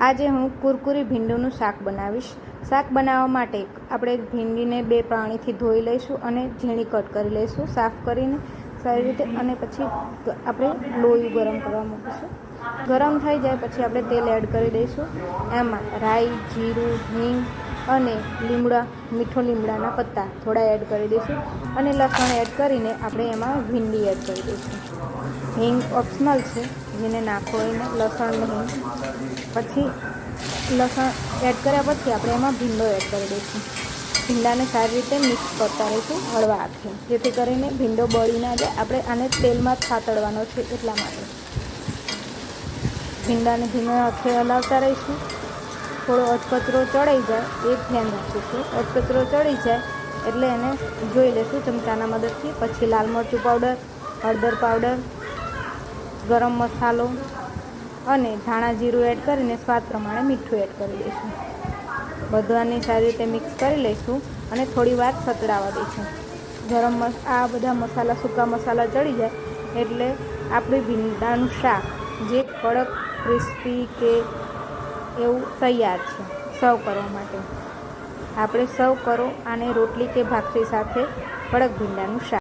આજે હું કુરકુરી ભીંડુનું શાક બનાવીશ। શાક બનાવવા માટે આપણે ભીંડીને 2 પાણીથી ધોઈ લઈશું અને ઝીણી કટ કરી લઈશું સાફ કરીને સારી રીતે। અને પછી આપણે લોહી ગરમ કરવા મૂકીશું। ગરમ થઈ જાય પછી આપણે તેલ એડ કરી દઈશું। એમાં રાઈ, જીરું, હિંગ અને મીઠો લીમડાના પત્તા થોડા એડ કરી દઈશું અને લસણ એડ કરીને આપણે એમાં ભીંડી એડ કરી દઈશું। હિંગ ઓપ્શનલ છે, જેને નાખવો હોય ને લસણ નહીં। પછી લસણ એડ કર્યા પછી આપણે એમાં ભીંડો એડ કરી દઈશું। ભીંડાને સારી રીતે મિક્સ કરતા રહીશું હળવા હાથે, જેથી કરીને ભીંડો બળી ના જાય। આપણે આને તેલમાં જ સાતળવાનો છે એટલા માટે ભીંડાને ધીમે હાથે હલાવતા રહીશું। થોડો અધકચરો ચડાઈ જાય એ ધ્યાન રાખીશું। અધકચરો ચડી જાય એટલે એને જોઈ લઈશું ચમચાના મદદથી। પછી લાલ મરચું પાવડર, હળદર પાવડર, ગરમ મસાલો અને ધાણા જીરું એડ કરીને સ્વાદ પ્રમાણે મીઠું એડ કરી દઈશું। બધાને સારી રીતે મિક્સ કરી લઈશું અને થોડી વાર સતળાવા દઈશું। આ બધા મસાલા, સૂકા મસાલા ચડી જાય એટલે આપણે ભીંડાનું શાક જે કડક ક્રિસ્પી કે એવું તૈયાર છે સર્વ કરવા માટે। આપણે સર્વ કરો આને રોટલી કે ભાખરી સાથે કડક ભીંડાનું શાક।